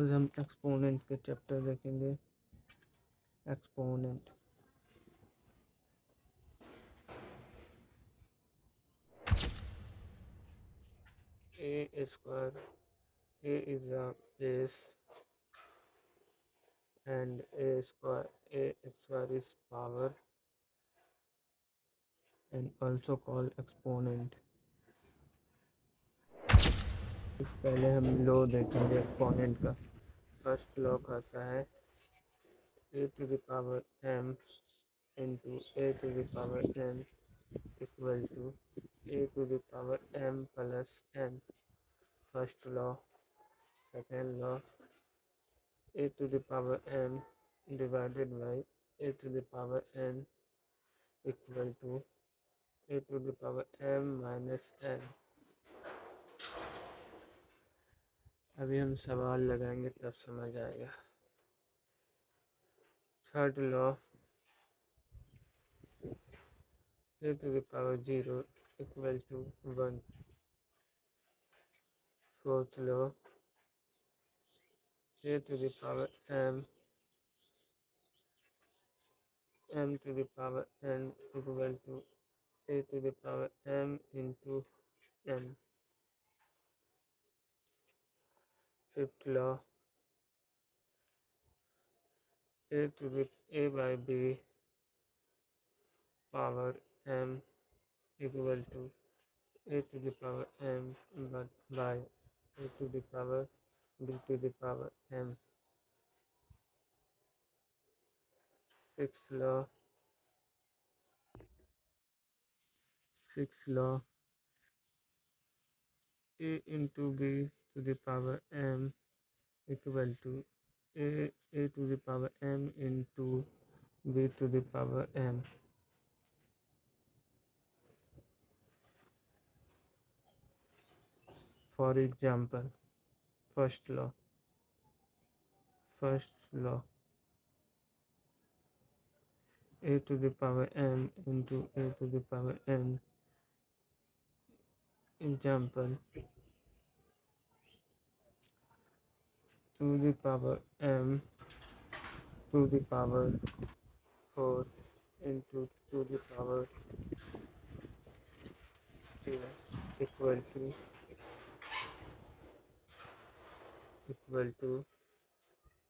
आज हम एक्सपोनेंट के चैप्टर देखेंगे। Exponent A square, A is a base and a square is power and also called exponent। पहले हम लॉ देखेंगे एक्सपोनेंट का। फर्स्ट लॉ कहता है a to the power m into a to the power n equal to a to the power m plus n। First law. Second law, a to the power m divided by a to the power n equal to a to the power m minus n। अभी हम सवाल लगाएंगे तब समझ आएगा। Third law, a to the power 0 equal to 1। Fourth law, a to the power m to the power n equal to a to the power m into n। Fifth law, a to the a by b power m equal to a to the power m but by a to the power b to the power m। Sixth law, a into b to the power m equal to a to the power m into b to the power m। For example, first law a to the power m into a to the power n। Example, 2 the power m to the power 4 into 2 the power 2 equal to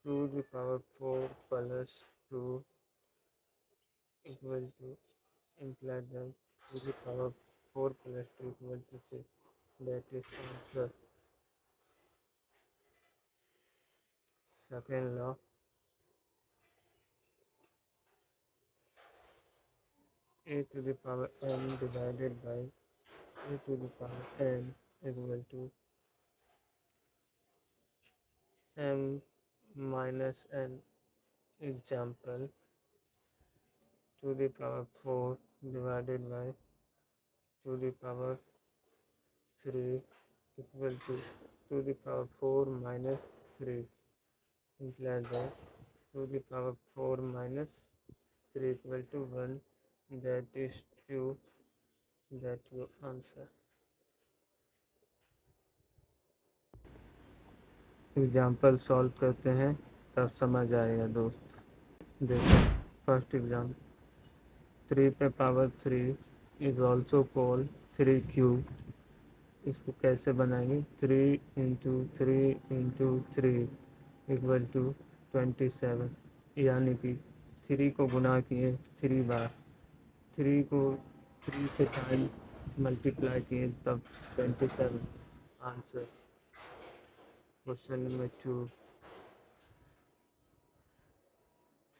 2 the power 4 plus 2 equal to imply that 2 the power 4 plus 2 equal to 6। That is answer। Second law, a to the power m divided by a to the power n equal to m minus n। Example, 2 the power 4 divided by 2 the power 3 equal to 2 the power 4 minus 3 implies that 2 the power 4 minus 3 equal to 1। That is 2। That your answer। Example solve करते हैं तब समझ आएगा दोस्त। देखो first exam, 3 पे power 3 is also called 3 cube. इसको कैसे बनाएंगे, 3 इंटू 3 इक्वल टू 27। यानी कि 3 को गुना किए 3 बार, 3 को 3 से टाइम मल्टीप्लाई किए तब 27 answer. Question number 2,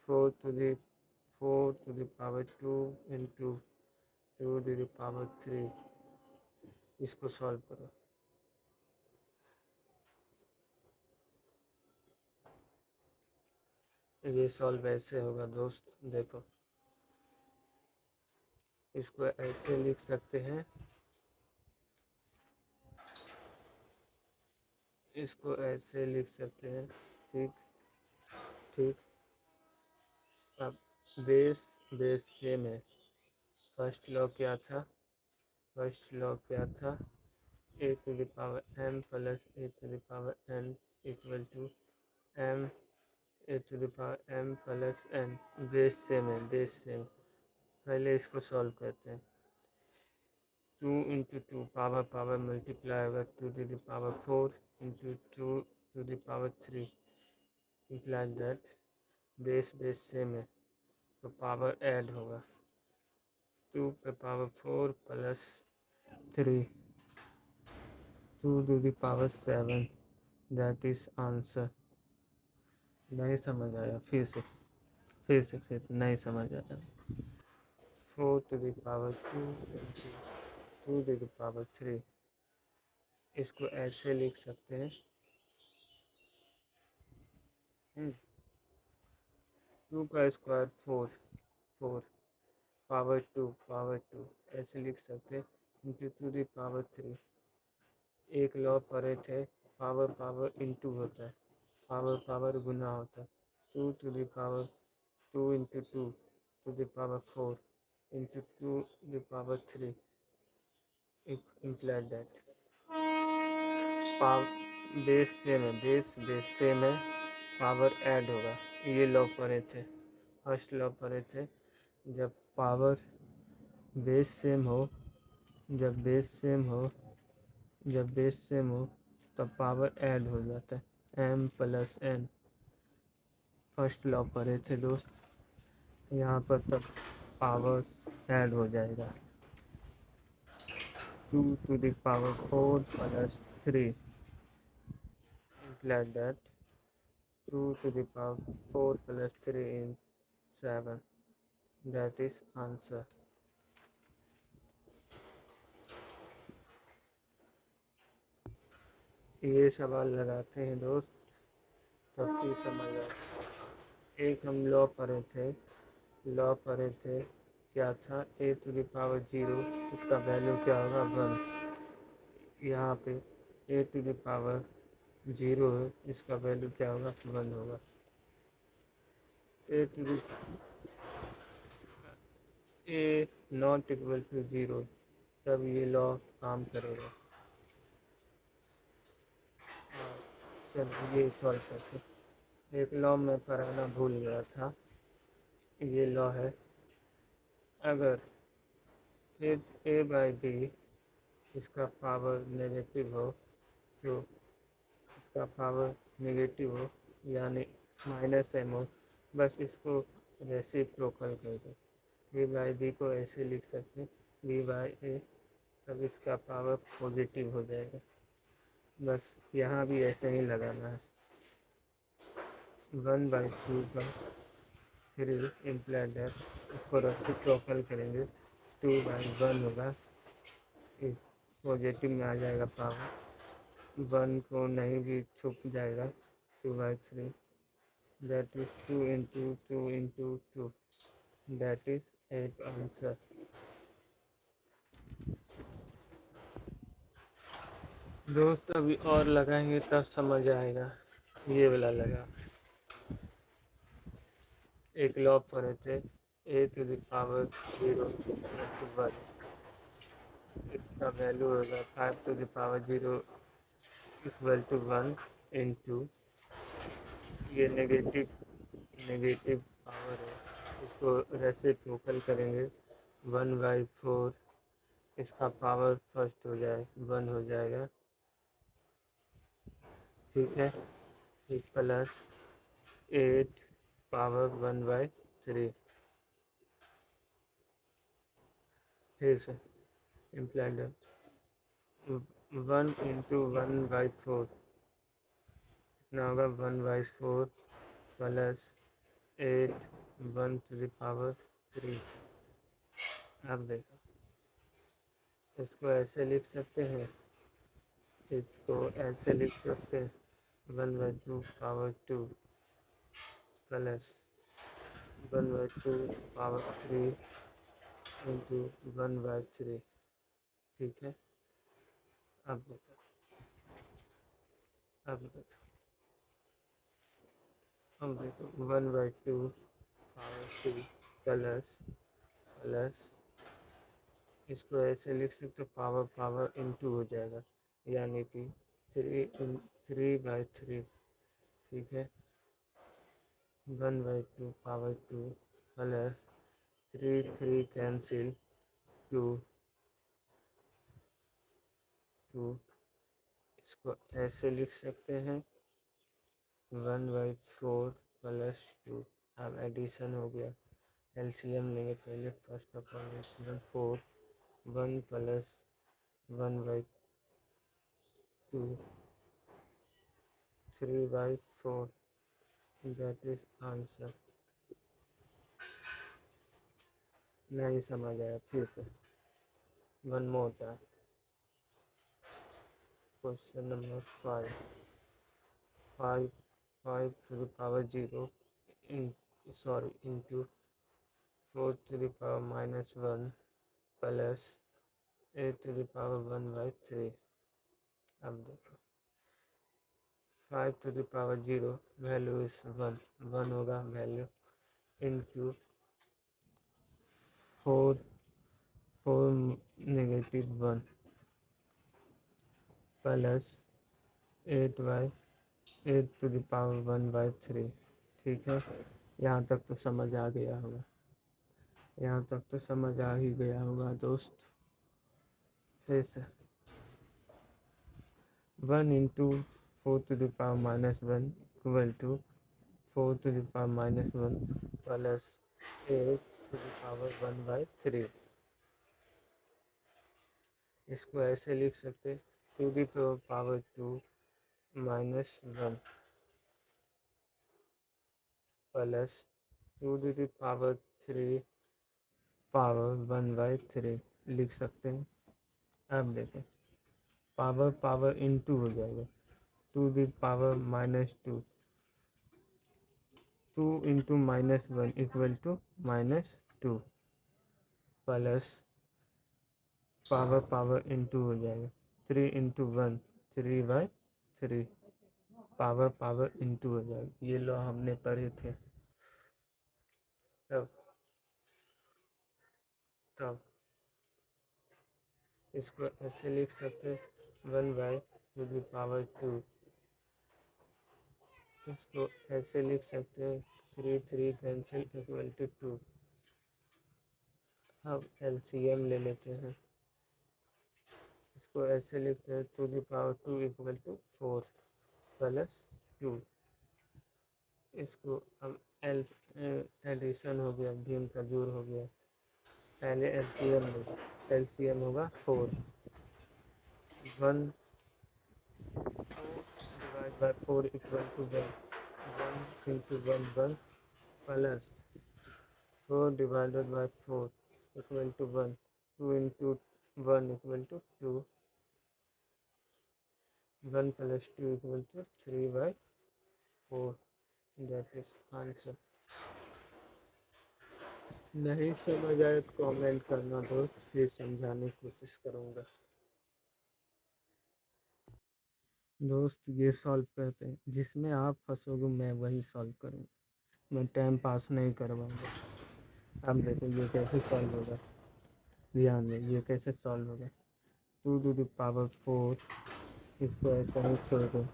4 to the power 2 into 2 to the power 3। इसको सॉल्व करो। ये सॉल्व ऐसे होगा दोस्त, देखो इसको ऐसे लिख सकते हैं, इसको ऐसे लिख सकते हैं। ठीक ठीक। अब बेस सेम है। फर्स्ट लॉ क्या था, a to the power m plus a to the power n equal to M A to the power M plus N. Base same है, बेस सेम। पहले इसको सॉल्व करते हैं। 2 into two power power multiply होगा 2 to the power 4 into 2 to the power 3 like that. Base base same है तो power add होगा। 2 पे power 4 plus 3 2 to the power 7 that is answer. नहीं समझ आया, फिर से नहीं समझ आया। 4 to the power 2 into 2 to the power 3, इसको ऐसे लिख सकते हैं। 2 का स्क्वायर 4 पावर टू ऐसे लिख सकते हैं इंटू 2 द पावर 3। एक लॉ पढ़े थे, पावर पावर इंटू होता है, पावर पावर गुना होता है। 2 to the power 2 into 2 to the power 4 into 2 the power 3 implied that. Base same है, बेस सेम है, पावर ऐड होगा। ये लॉ पढ़े थे, फर्स्ट लॉ पढ़े थे। जब पावर बेस सेम हो जब बेस सेम हो जब बेस सेम हो तब पावर ऐड हो जाता है, M plus N. First law पढ़े थे दोस्त। यहाँ पर तब पावर ऐड हो जाएगा। 2 to the power 4 plus 3 like that। 2 to the power 4 plus 3 is 7, that is answer। ये सवाल लगाते हैं दोस्त, तब भी समझ आए। एक हम लॉ पढ़े थे, क्या था, ए टू द पावर 0, इसका वैल्यू क्या होगा, 1। यहाँ पे ए टू द पावर 0 है, इसका वैल्यू क्या होगा, 1 होगा। A to the a not equal to 0, तब ये लॉ काम करेगा। चलिए ये सॉल्व करते। एक लॉ में पढ़ाना भूल गया था। ये लॉ है, अगर ए बाई बी इसका पावर नेगेटिव हो तो इसका पावर नेगेटिव हो यानी माइनस एम हो, बस इसको रेसिप्रोकल कर दो। ए बाई बी को ऐसे लिख सकते हैं, बी बाई ए, तब इसका पावर पॉजिटिव हो जाएगा। बस यहाँ भी ऐसे ही लगाना है। 1/2 का 3 इम्प्लाइड है, इसको रेसिप्रोकल करेंगे 2/1 होगा, पॉजिटिव में आ जाएगा पावर। 1 को नहीं भी छुप जाएगा, 2/3 that is 2 into 2 into 2, that is 8 answer. दोस्त अभी और लगाएंगे तब समझ आएगा। ये वाला लगा, एक लॉ पढ़े थे, A to the power 0 into 1, इसका वैल्यू होगा 5 to the power 0 equal to 1 into, ये नेगेटिव पावर है, इसको रेसिप्रोकल करेंगे 1/4, इसका पावर फर्स्ट हो जाए 1 हो जाएगा, ठीक है। फिर प्लस 8 पावर 1/3, फिर से इम्प्लाइड 1 इंटू 1/4 कितना होगा, 1/4 प्लस 8 1 टू द पावर 3। अब देखो, इसको ऐसे लिख सकते हैं, इसको ऐसे लिख सकते हैं, 1/2 पावर 2 प्लस 1/2 पावर 3 इंटू 1/3, ठीक है। अब देखो अब देखो अब देखो 1/2 पावर 2 प्लस इसको ऐसे लिख सकते, पावर पावर इंटू हो जाएगा, यानी कि 3/3, ठीक है। 1/2 पावर 2 प्लस 3 कैंसिल 2 2। इसको ऐसे लिख सकते हैं 1/4 प्लस 2। अब एडिशन हो गया, एलसीएम लेंगे पहले। First of all LCM 4 1 plus 1/2 3/4, that is answer. नहीं समझ आया, फिर से one more time. Question number 5 5 5 to the power 0 into 4 to the power minus 1 plus 8 to the power 1/3। अब देखो 5 to the power 0 value is 1 होगा value, into 4 negative 1 plus 8 to the power 1/3। ठीक है, यहाँ तक तो समझ आ गया होगा, यहाँ तक तो समझ आ ही गया होगा दोस्त। फिर से 1 into 4 to the power minus 1 equal to 4 to the power minus 1 plus 8 to the power 1/3। इसको ऐसे लिख सकते 2 to the power 2 minus 1 plus 2 to the power 3 power 1/3 लिख सकते हैं। अब देखें पावर पावर इंटू हो जाएगा, 2 the power minus 2 2 into -1 equal to -2 plus power power into हो जाएगा, 3 into 1 3/3 पावर पावर इंटू हो जाएगा। ये लो हमने पढ़े थे तब तब इसको ऐसे लिख सकते 1/2 पावर 2। इसको ऐसे लिख सकते हैं 3 कैंसिल इक्वल टू 2। अब एलसीएम ले लेते हैं, इसको ऐसे लिखते हैं 2 की पावर 2 इक्वल टू 4 प्लस 2। इसको अब एडिशन हो गया, भीम का जोड़ हो गया। पहले एलसीएम होगा, एलसीएम होगा 4 1 divide by 4 equal to 1 1 into 1 1 plus 4 divided by 4 equal to 1 2 into 1 equal to 2 1 plus 2 equal to 3/4, that is answer. नहीं समझ आए तो कमेंट करना दोस्त, फिर समझाने की कोशिश करूँगा। दोस्त ये सॉल्व करते हैं, जिसमें आप फंसोगे मैं वही सॉल्व करूँगा, मैं टाइम पास नहीं करवाऊँगा। अब देखो ये कैसे सॉल्व होगा, ध्यान दें ये कैसे सॉल्व होगा। 2 to the power 4 इसको ऐसा ही छोड़ दो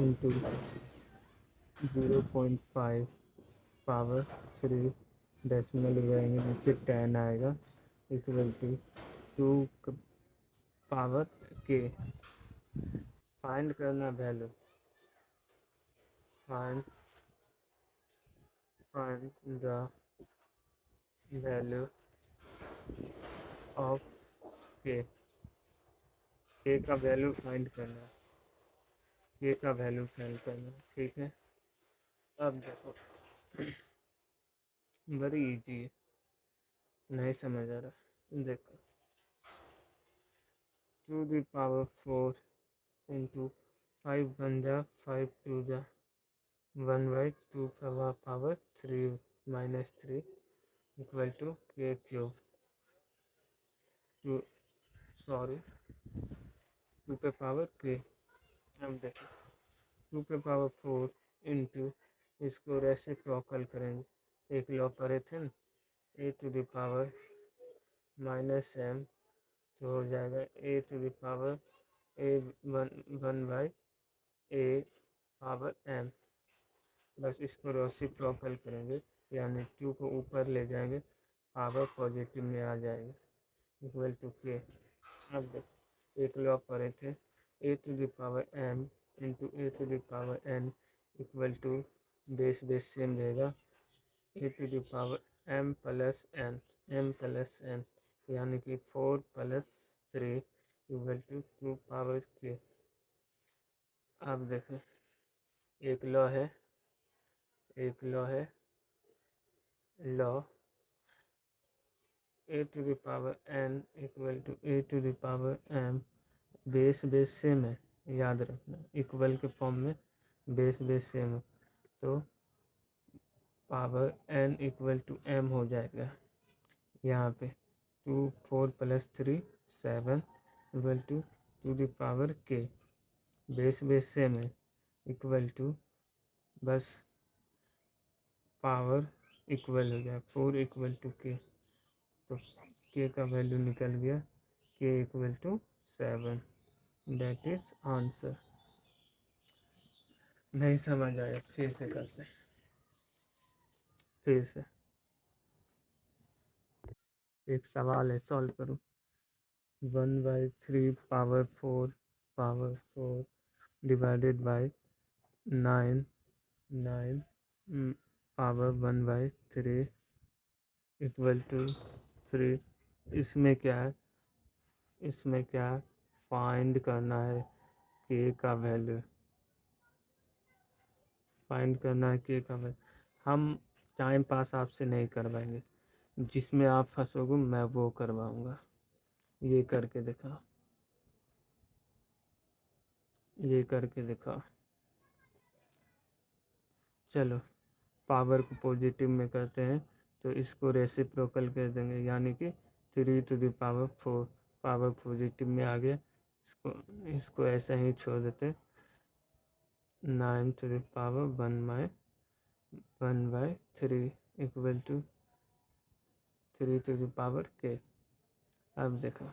इंटू 0.5 पावर 3 डेसिमल लगाएंगे नीचे 10 आएगा इक्वल टू 2 पावर के। फाइंड करना value, find the value of के का वैल्यू फाइंड करना, के का वैल्यू फाइंड करना। ठीक है, अब देखो बड़ी इजी है, नहीं समझ आ रहा। देखो 2 the power 4 into 5 1 जा 5 2 जा 1/2 का पावर 3 -3 इक्वल टू के क्यूब। टू सॉरी 2 पे पावर के। अब देखो 2 पे पावर 4 इंटू इसको रेसिप्रोकल करेंगे, एक लॉ पढ़े थे ना, a to the power minus m, तो हो जाएगा a to the power a 1/a power m बस इसको रेसिप्रोकल करेंगे, यानी Q को ऊपर ले जाएंगे, पावर पॉजिटिव में आ जाएगा, इक्वल टू K। अब देखो एक लॉ पढ़े थे, a to the power m into a to the power n equal to base base same रहेगा, a to the power m plus n, यानी कि 4 plus 3 equal to 2 power k। अब देखें एक लॉ है law a to the power n equal to a to the power m, base base same है, याद रखना इक्वल के फॉर्म में बेस बेस सेम है, तो power n equal to m हो जाएगा। यहाँ पे 2 4 plus 3 7 equal to 2 the power k, base base same है, इक्वल टू बस पावर इक्वल हो गया 4 इक्वल टू k, तो k का वैल्यू निकल गया k equal to 7। That is answer. नहीं समझ आया फिर से करते हैं, फिर से एक सवाल है, सॉल्व करो। 1/3 power 4 divided by 9 power 1/3 equal to 3। इसमें क्या है, फाइंड करना है के का वैल्यू, हम टाइम पास आपसे नहीं करवाएंगे, जिसमें आप फंसोगे मैं वो करवाऊंगा। ये करके दिखा। चलो पावर को पॉजिटिव में करते हैं, तो इसको रेसिप्रोकल कर देंगे, यानी कि 3 to the power 4, power positive में आ गया, इसको ऐसे ही छोड़ देते, 9 to the power 1/3 equal to 3 to the power k। अब देखो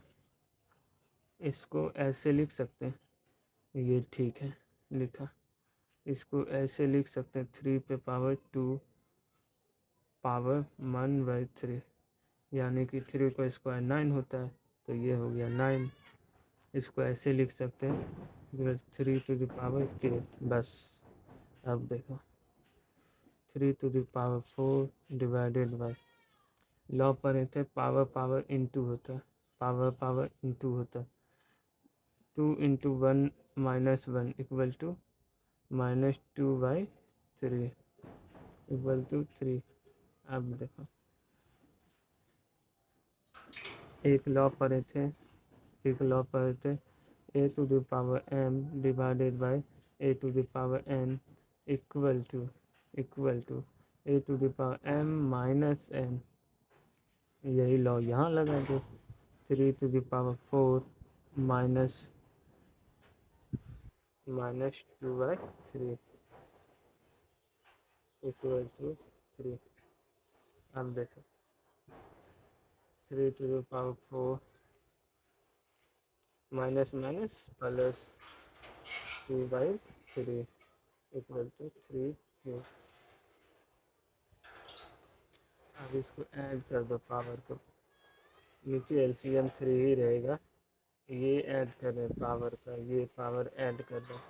इसको ऐसे लिख सकते हैं, ये ठीक है लिखा, इसको ऐसे लिख सकते हैं 3 पे पावर 2 पावर 1/3, यानी कि 3 को स्क्वायर 9 होता है, तो ये हो गया 9। इसको ऐसे लिख सकते हैं 3 टू द पावर k, बस। अब देखो 3 to the power 4 divided by, law पढ़े थे पावर इंटू होता है, पावर इंटू होता है, 2 into 1 minus 1 equal to -2/3 equal to 3। अब देखो एक लॉ पढ़े थे, a to the power m divided by a to the power n equal to a to the power m minus n। यही लॉ यहाँ लगा दो, 3 to the power 4 minus 2/3 equal to 3। अब देखो 3 to the power 4 minus minus plus 2/3 equal to 3। अब इसको add कर दो, पावर को नीचे एलसीएम 3 ही रहेगा, ये ऐड कर रहे पावर का, ये पावर ऐड कर दो,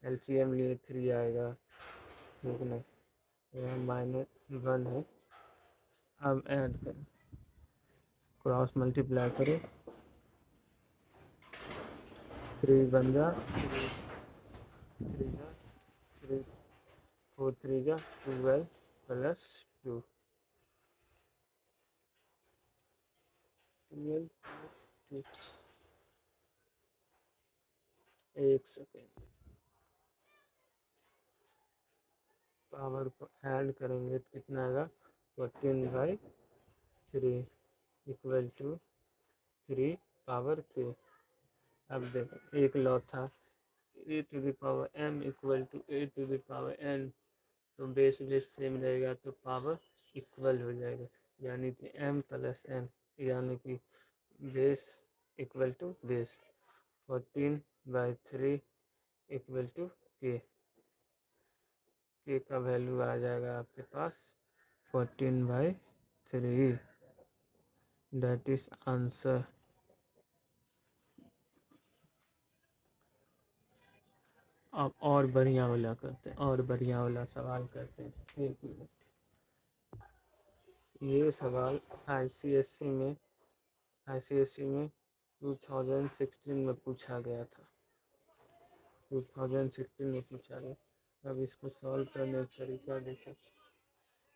एलसीएम लिए 3 आएगा, ठीक ना, यहाँ -1 है। अब ऐड करें, क्रॉस मल्टीप्लाई करें, 3 बन जा 3 जा 3 4 3 जा 12 प्लस 2 एक सेकेंड, पावर को ऐड करेंगे तो कितना आएगा 14/3 इक्वल टू 3 पावर k। अब देखो एक लॉ था a to the power m equal to a to the power n, तो बेस सेम रहेगा, तो पावर इक्वल हो जाएगा, यानी कि m प्लस n, यानी कि base equal to base, 14/3 equal to k। K का वैल्यू आ जाएगा आपके पास 14/3, दैट इज आंसर। अब और बढ़िया वाला करते हैं, और बढ़िया वाला सवाल करते हैं। 1 मिनट। ये सवाल आईसीएसई में 2016 में पूछा गया था। 2016 में पूछा गया। अब इसको सॉल्व करने का तरीका देखो।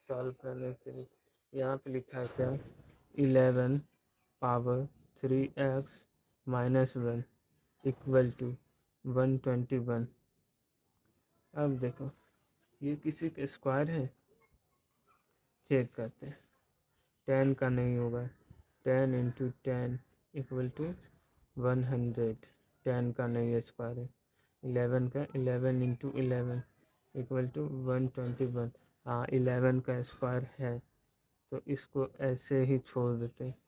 सॉल्व करने के तरीका यहाँ पे लिखा है क्या, 11 power 3x minus 1 equal to 121। अब देखो ये किसी का स्क्वायर है, चेक करते हैं। 10 का नहीं होगा, 10 इंटू 10 इक्वल टू 100, 10 का नहीं है, स्क्वायर है। 11 का 11 इंटू 11 इक्वल टू 121। हाँ 11 का स्क्वायर है, तो इसको ऐसे ही छोड़ देते हैं,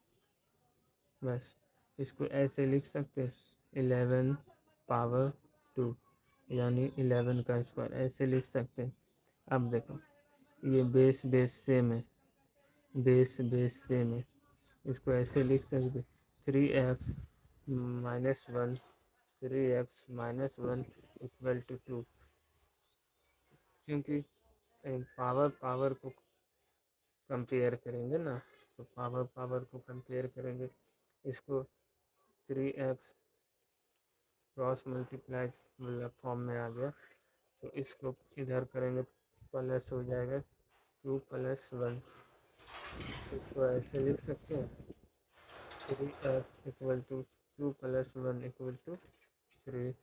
बस इसको ऐसे लिख सकते हैं 11 पावर 2, यानी 11 का स्क्वायर ऐसे लिख सकते हैं। अब देखो ये बेस बेस सेम है, बेस बेस सेम है, इसको ऐसे लिख सकते 3x minus 1, 3x minus 1 equal to 2, क्योंकि पावर पावर को कंपेयर करेंगे ना, तो पावर पावर को कंपेयर करेंगे। इसको 3x क्रॉस मल्टीप्लाई मतलब फॉर्म में आ गया, तो इसको इधर करेंगे प्लस हो जाएगा 2 + 1। इसको ऐसे लिख सकते हैं 3x equal to 2 + 1 equal to 3।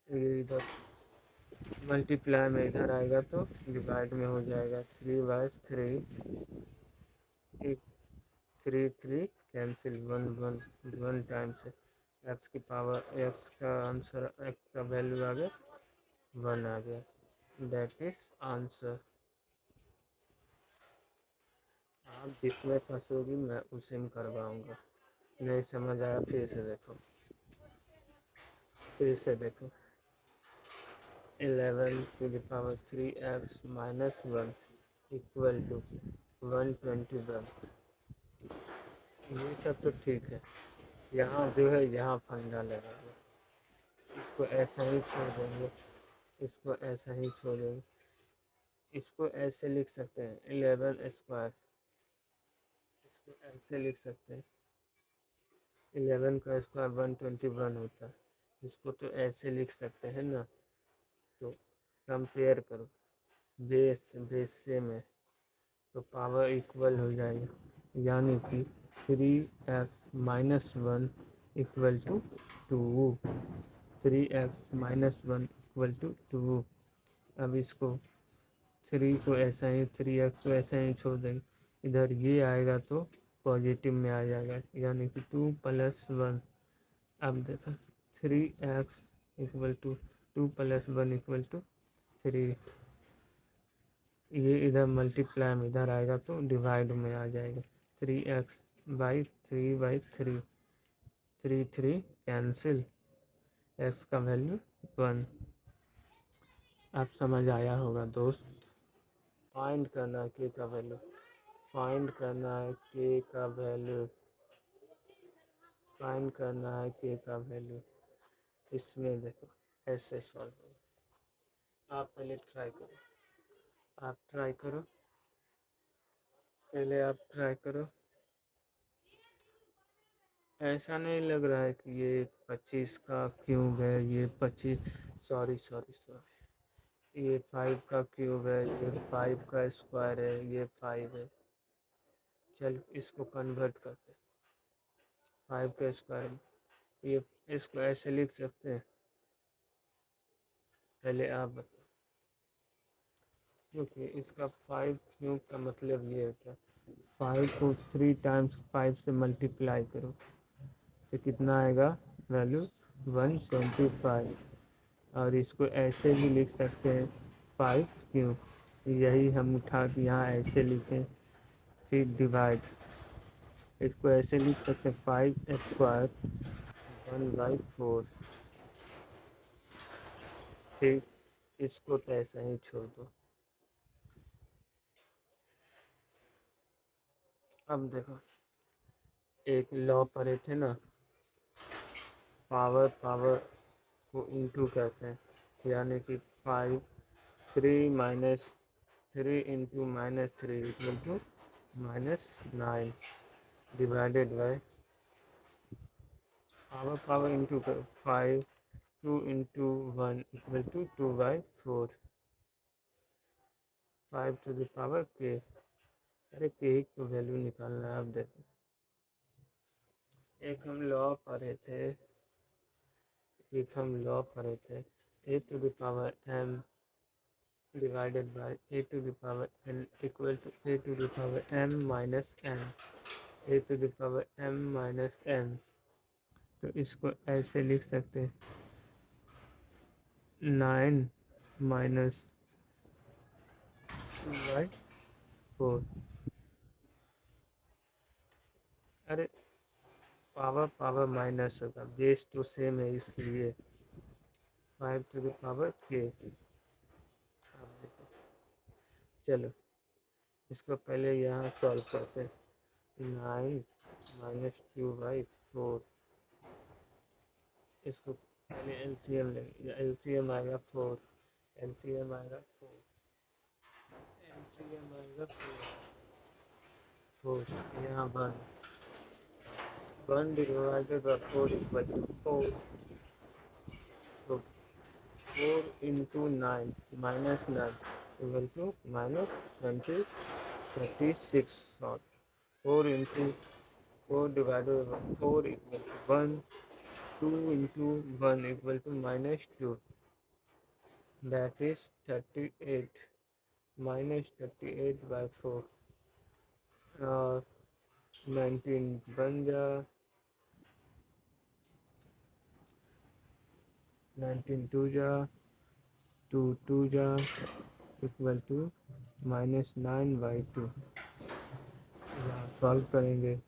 ये इधर मल्टीप्लाई में इधर आएगा तो डिवाइड में हो जाएगा 3/3, 3 3 कैंसिल, 1 1 1 टाइम्स एक्स की पावर, एक्स का आंसर, एक्स का वैल्यू आ गया 1 आ गया, दैट इज आंसर। आप जिसमें फंसोगी मैं उसे में करवाऊंगा। नहीं समझ आया फिर से देखो, फिर से देखो। 11⁻³ माइनस 1 इक्वल टू 121। ये सब तो ठीक है, यहाँ जो है यहाँ फंडा लगेगा। इसको ऐसा ही छोड़ देंगे, इसको ऐसा ही छोड़ देंगे। इसको ऐसे लिख सकते हैं 11 स्क्वायर, इसको ऐसे लिख सकते हैं 11 का स्क्वायर 121 होता है, इसको तो ऐसे लिख सकते हैं ना। तो कंपेयर करो, बेस बेस सेम है तो पावर इक्वल हो जाएगा, यानी कि 3x minus 1 equal to 2, 3x minus 1 equal to 2। अब इसको 3 को ऐसा ही, 3x को ऐसा ही छोड़ देंगे, इधर ये आएगा तो पॉजिटिव में आ जाएगा, यानी कि 2 + 1। अब देखो 3x equal to 2 + 1 equal to 3, ये इधर मल्टीप्लाई में इधर आएगा तो डिवाइड में आ जाएगा 3x/3/3, 3 3 कैंसिल, x का वैल्यू 1। आप समझ आया होगा दोस्त। फाइंड करना है k का वैल्यू, फाइंड करना है k का वैल्यू, फाइंड करना है k का वैल्यू। इसमें देखो ऐसे सॉल्व होगा। आप पहले ट्राई करो, आप ट्राई करो, पहले आप ट्राई करो। ऐसा नहीं लग रहा है कि ये 25 का क्यूब है, ये 25, सॉरी सॉरी सॉरी, ये 5 का क्यूब है, ये 5 का स्क्वायर है, ये 5 है। चल इसको कन्वर्ट करते हैं 5 का स्क्वायर, ये इसको ऐसे लिख सकते हैं, पहले आप बताओ। क्योंकि इसका 5 क्यूब का मतलब ये होता है 5 को 3 टाइम्स 5 से मल्टीप्लाई करो तो कितना आएगा वैल्यू 125। और इसको ऐसे भी लिख सकते हैं 5 क्यूब, यही हम उठा के यहाँ ऐसे लिखें, फिर डिवाइड, इसको ऐसे लिख सकते हैं 5 स्क्वायर 1/4। ठीक, इसको तो ऐसा ही छोड़ दो। अब देखो, एक लॉ पढ़े थे ना, पावर पावर को इंटू कहते हैं, यानी कि 5 3 minus 3 into -3 equal to -9 divided by power into 5 2 into 1 equal to 2/4 5 to the power K. अरे के ही तो वैल्यू निकालना है। अब देखो, एक हम लॉ पढ़े थे a to the power m divided by a to the power n equal to a to the power m minus n, a to the power m minus n। तो इसको ऐसे लिख सकते हैं, 9 माइनस 2/4। अरे पावर पावर माइनस होगा, base तो same है, इसलिए 5 टू द पावर के। अब देखो, चलो इसको पहले यहाँ सॉल्व करते हैं। 9 माइनस 2/4, इसको पहले एलसीएम लेंगे, एलसीएम आएगा 4, एलसीएम आएगा 4, एलसीएम आएगा 4 यहाँ 1 डिवाइडेड बाय 4 इक्वल टू 4। तो 4 into 9 -9 equal to -36। 4 into 4 divided by 4 equal to 1, 2 into 1 equal to -2, that is 38, -38/4 और 19 बन जा, 19 2 जा 2 2 जा इक्वल टू -9/2। यहाँ सॉल्व करेंगे,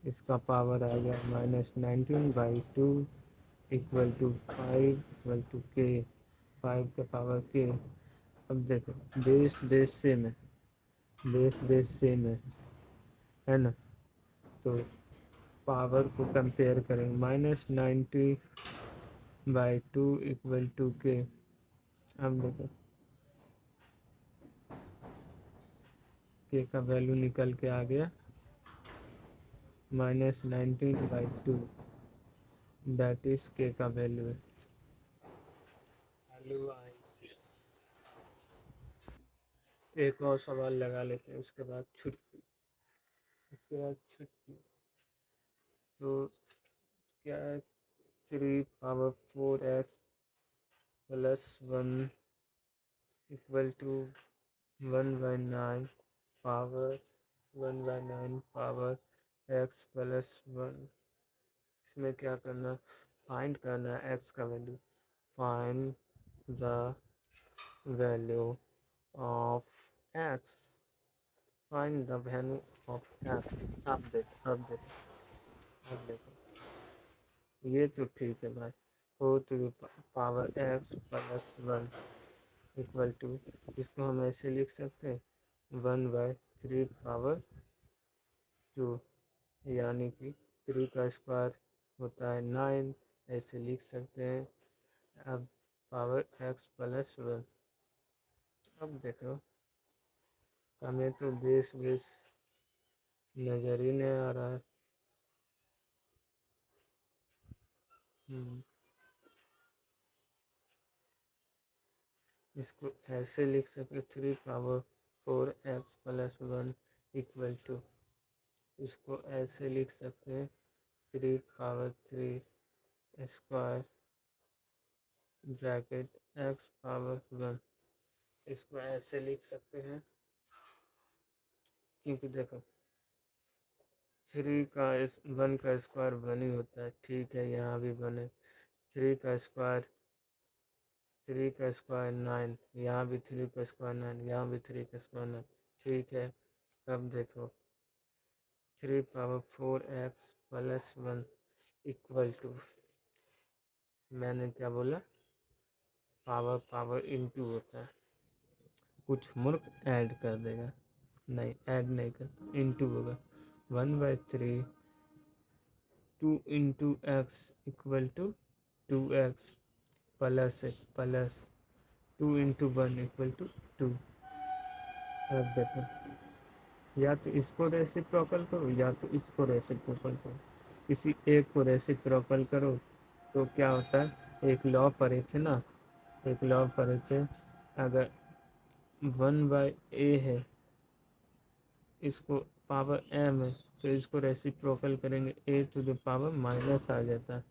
इसका पावर आ गया -19/2 इक्वल टू 5 इक्वल टू के, 5 का पावर के। अब देखो, बेस सेम है, बेस सेम है ना। तो पावर को कंपेयर करेंगे, -90/2 इक्वल टू के। अब देखो, के का वैल्यू निकल के आ गया -19/2, दैट इज के का वैल्यू है। एक और सवाल लगा लेते हैं, उसके बाद छुट्टी। तो क्या है, 3 power 4x plus 1 equal to 1/9 power 1/9 power x plus 1। इसमें क्या करना, फाइंड करना है x का वैल्यू। Find the value of x, find the value of x। अब देखो, ये तो ठीक है भाई। 4 to the power x plus 1 equal to, इसको हम ऐसे लिख सकते हैं 1/3 पावर 2, यानी कि 3 का स्क्वायर होता है 9, ऐसे लिख सकते हैं। अब पावर x प्लस 1। अब देखो, हमें तो बेस नज़र ही नहीं आ रहा है। इसको ऐसे लिख सकते 3 power 4x plus 1 equal to, इसको ऐसे लिख सकते हैं 3 power 3 square bracket x power 1। इसको ऐसे लिख सकते हैं, क्योंकि देखो 1 का स्क्वायर 1 ही होता है, ठीक है, यहाँ भी 1 है। 3 का स्क्वायर 9, यहाँ भी 3 का स्क्वायर 9, यहाँ भी 3 का स्क्वायर 9, ठीक है। अब देखो 3 power 4x plus 1 equal to, मैंने क्या बोला, पावर पावर इंटू होता है, कुछ मूर्ख ऐड कर देगा, नहीं ऐड नहीं करता, इंटू होगा 1/3 2 into X equal to 2x plus है प्लस 2 इंटू 1 इक्वल टू 2। अब देखो, या तो इसको रेसिप्रोकल करो या तो इसको रेसिप्रोकल करो, किसी एक को रेसिप्रोकल करो तो क्या होता है, एक लॉ पढ़े थे ना, एक लॉ पढ़े थे, अगर 1/a है, इसको पावर m है, तो इसको रेसिप्रोकल करेंगे a to the power minus आ जाता है।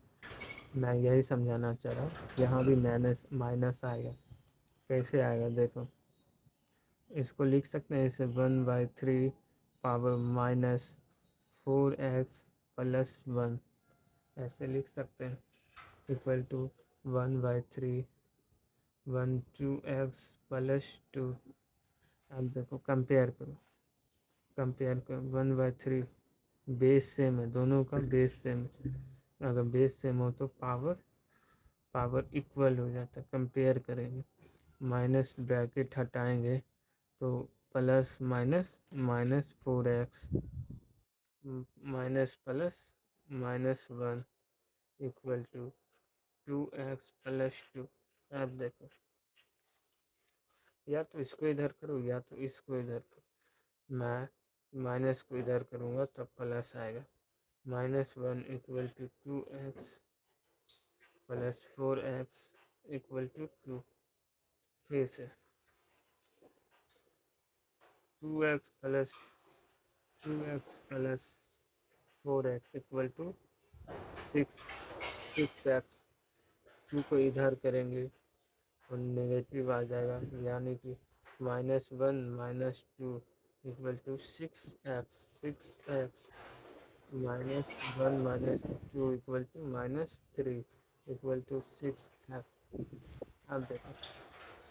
मैं यही समझाना चाह रहा हूँ, यहाँ भी माइनस आएगा। कैसे आएगा देखो, इसको लिख सकते हैं इसे 1/3 पावर माइनस 4x प्लस 1, ऐसे लिख सकते हैं, इक्वल टू 1/3 2x प्लस 2। अब देखो कंपेयर करो, 1/3 बेस सेम है, दोनों का बेस सेम है, अगर बेस सेम हो तो पावर इक्वल हो जाता है। कंपेयर करेंगे, माइनस ब्रैकेट हटाएंगे तो plus minus minus 4x minus plus -1 equal to 2x plus 2। अब देखो, या तो इसको इधर करो या तो इसको इधर करो, मैं माइनस को इधर करूँगा तब प्लस आएगा, -1 equal to 2x plus 4x equal to 2। फिर से 2x plus 4x equal to 6x। 2 को इधर करेंगे और नेगेटिव आ जाएगा, यानी कि -1 -2 equal to 6x -1 -2 equal to -3 equal to 6x। अब देखो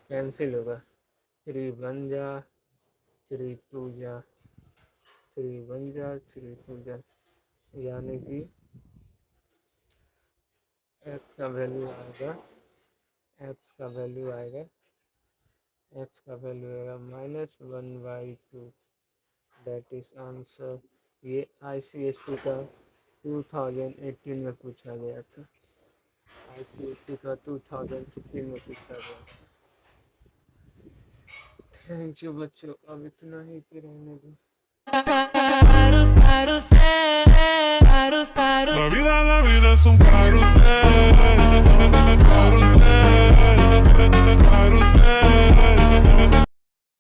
कैंसिल होगा, 3 1 जा 3 2 जा 3 1 जा 3 2 जा, यानी कि x का वैल्यू आएगा -1/2, दैट इज आंसर। ये ICSE का 2018 में पूछा गया था, ICSE का 2015 में पूछा गया था। थैंक यू बच्चों, अब इतना ही पे रहने दो। La vida es un carrusel.